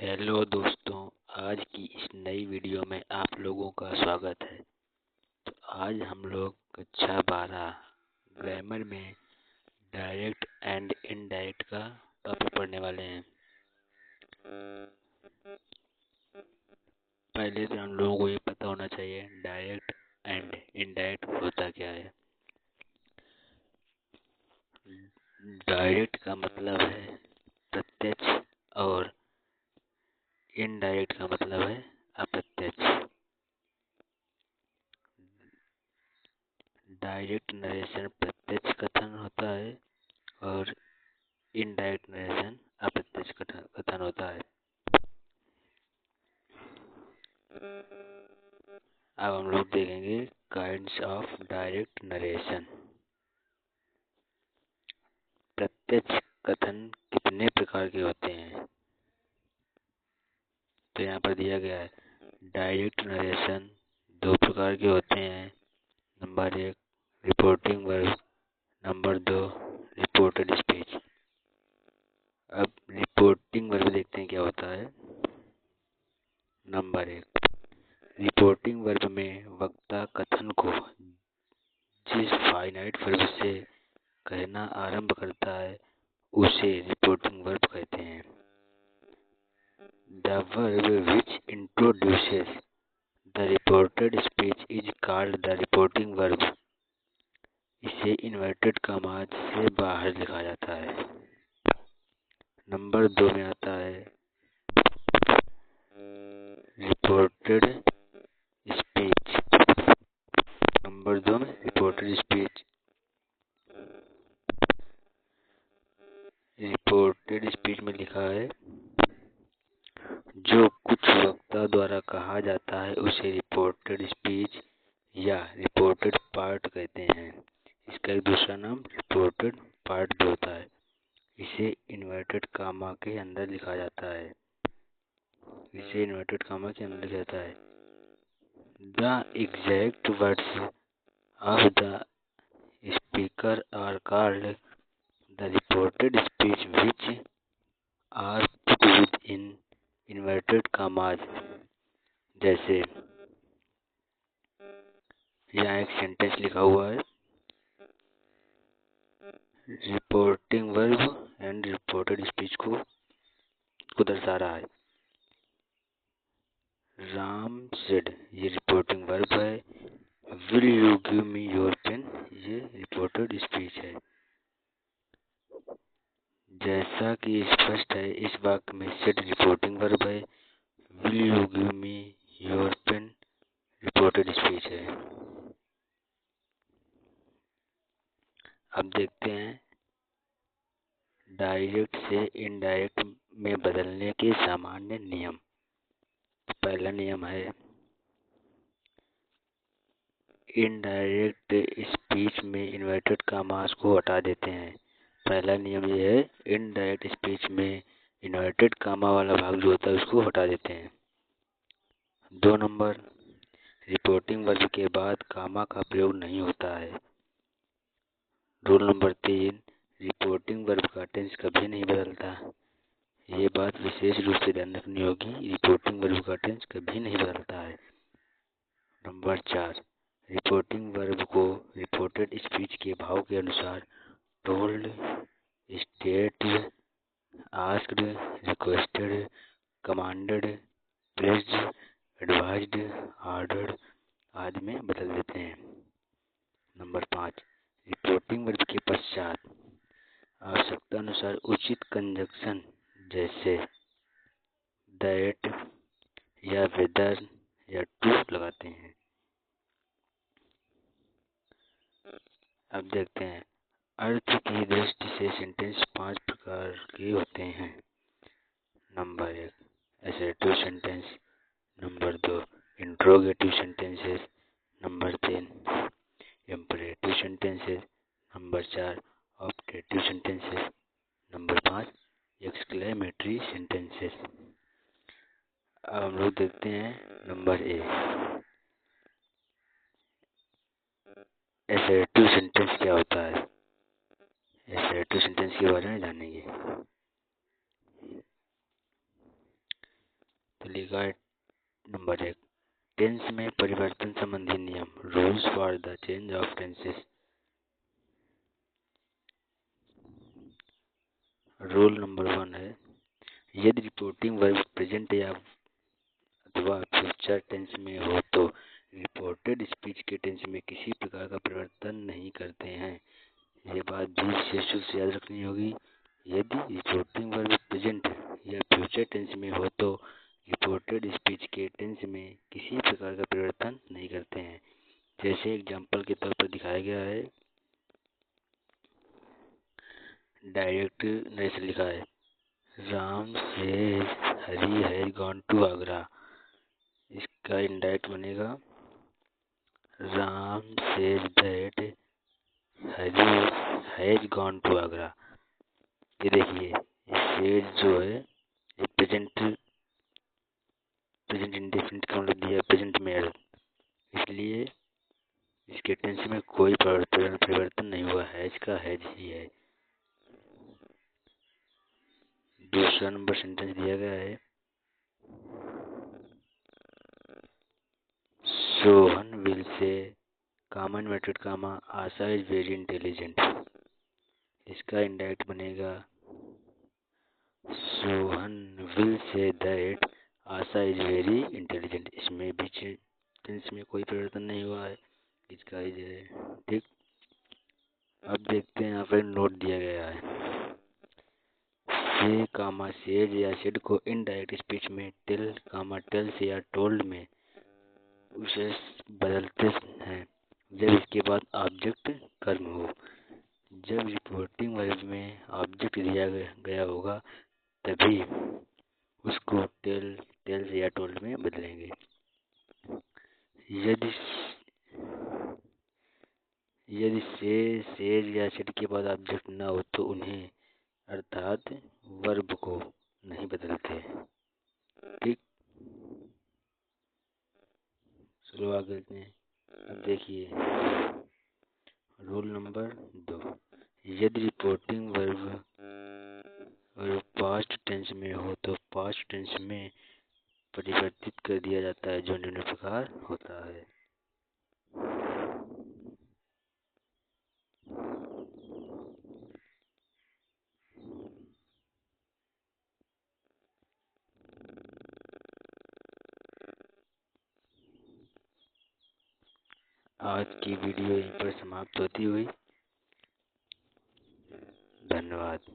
Hello दोस्तों, आज की इस नई वीडियो में आप लोगों का स्वागत है। तो आज हम लोग कक्षा 12 ग्रामर में डायरेक्ट एंड इनडायरेक्ट का टॉपिक पढ़ने वाले हैं। पहले से हम लोगों को ये पता होना चाहिए डायरेक्ट एंड इनडायरेक्ट होता क्या है। डायरेक्ट का मतलब है प्रत्यक्ष और इनडायरेक्ट का मतलब है अप्रत्यक्ष। डायरेक्ट नरेशन प्रत्यक्ष कथन होता है और इनडायरेक्ट नरेशन अप्रत्यक्ष कथन होता है। अब हम लोग देखेंगे काइंड्स ऑफ डायरेक्ट नरेशन। प्रत्यक्ष कथन कितने प्रकार के होते हैं, तो यहाँ पर दिया गया है। डायरेक्ट नरेशन दो प्रकार के होते हैं। Number 1 reporting verb, number 2 reported speech. अब रिपोर्टिंग वर्ब देखते हैं क्या होता है। नंबर 1 रिपोर्टिंग वर्ब में वक्ता कथन को जिस फाइनाइट वर्ब से कहना आरंभ करता है उसे रिपोर्टिंग वर्ब कहते हैं। The verb which introduces the reported speech is called the reporting verb. इसे इन्वर्टेड कॉमास से बाहर लिखा जाता है। नंबर 2 में आता है रिपोर्टेड स्पीच। नंबर 2 में रिपोर्टेड स्पीच। रिपोर्टेड स्पीच में लिखा है जो कुछ वक्ता द्वारा कहा जाता है उसे रिपोर्टेड स्पीच या रिपोर्टेड पार्ट कहते हैं। इसका एक दूसरा नाम रिपोर्टेड पार्ट भी होता है। इसे इन्वर्टेड कामा के अंदर लिखा जाता है। The exact words of the speaker are called the reported speech which are put within inverted commas. जैसे यहाँ एक सेंटेंस लिखा हुआ है, reporting verb and reported speech को दर्शा रहा है। राम सेड, ये रिपोर्टिंग वर्ब है। Will you give me your pen, ये रिपोर्टेड स्पीच है। जैसा कि स्पष्ट है इस वाक्य में सेड रिपोर्टिंग वर्ब है, will you give me your pen reported speech है। अब देखते हैं डायरेक्ट से इनडायरेक्ट में बदलने के सामान्य नियम। पहला नियम है इनडायरेक्ट स्पीच में इन्वर्टेड कॉमास को हटा देते हैं। पहला नियम ये है इनडायरेक्ट स्पीच में इन्वर्टेड कामा वाला भाग जो होता है उसको हटा देते हैं। 2 नंबर रिपोर्टिंग वर्ब के बाद कामा का प्रयोग नहीं होता है। रूल नंबर 3 रिपोर्टिंग वर्ब का टेंस कभी नहीं बदलता। ये बात विशेष रूप से ध्यान रखनी होगी, रिपोर्टिंग वर्ब का टेंस कभी नहीं बदलता है। नंबर 4 रिपोर्टिंग वर्ब को रिपोर्टेड स्पीच के भाव के अनुसार told, stated, asked, requested, commanded, placed, advised, ordered आदि में बदल देते हैं। नंबर 5 रिपोर्टिंग वर्ब के पश्चात आवश्यकता अनुसार उचित कंजक्शन जैसे दैट या वेदर या टू लगाते हैं। अब देखते हैं अर्थ की दृष्टि से सेंटेंस 5 प्रकार के होते हैं। Number 1 assertive sentence, number 2 interrogative sentences, number 3 imperative sentences, number 4 objective sentences, number 5 exclamatory sentences. अब हम लोग देखते हैं नंबर ए असर्टिव सेंटेंस क्या होता है। असर्टिव सेंटेंस के बारे में जानेंगे। लिखा है नंबर 1, टेंस में परिवर्तन संबंधी नियम, rules for the change of tenses. Rule number 1 है, यदि रिपोर्टिंग वर्ब प्रेजेंट या अथवा फ्यूचर टेंस में हो तो रिपोर्टेड स्पीच के टेंस में किसी प्रकार का परिवर्तन नहीं करते हैं। ये बात भी विशेष रूप से याद रखनी होगी। यदि रिपोर्टिंग वर्ब प्रेजेंट या फ्यूचर टेंस में हो तो रिपोर्टेड स्पीच के टेंस में किसी प्रकार का परिवर्तन नहीं करते हैं। जैसे एग्जाम्पल के तौर पर दिखाया गया है, डायरेक्ट नरेशन लिखा है, Ram says Hari has gone to Agra. इसका इनडायरेक्ट बनेगा, Ram says that Hari has gone to Agra. ये देखिए, ये सेज जो है ये प्रेजेंट इंडेफिनिट का मतलब दिया प्रेजेंट में, इसलिए इसके टेंस में कोई परिवर्तन नहीं हुआ, हैज का हैज ही है। दूसरा नंबर सेंटेंस दिया गया है, Sohan will say comma inverted comma Asha is very intelligent. इसका इनडायरेक्ट बनेगा, Sohan will say that Asha is very intelligent. इसमें भी टेंस में कोई परिवर्तन नहीं हुआ है, इसका इज है। ठीक, अब देखते हैं यहाँ पर नोट दिया गया है, से कामा सेज या सेड को इनडायरेक्ट स्पीच में टेल कामा टेल्स या टोल्ड में उसे बदलते हैं जब इसके बाद ऑब्जेक्ट कर्म हो। जब रिपोर्टिंग वर्ब में ऑब्जेक्ट दिया गया होगा तभी उसको टेल्स या टोल्ड में बदलेंगे। यदि से सेज या सेड के बाद ऑब्जेक्ट ना हो तो उन्हें अर्थात वर्ब को नहीं बदलते। ठीक, चलो आगे देखते हैं। अब देखिए रूल नंबर 2, यदि रिपोर्टिंग वर्ब पास्ट टेंस में हो तो पास्ट टेंस में परिवर्तित कर दिया जाता है जो निम्न प्रकार होता है। आज की वीडियो यहीं पर समाप्त होती हुई। धन्यवाद।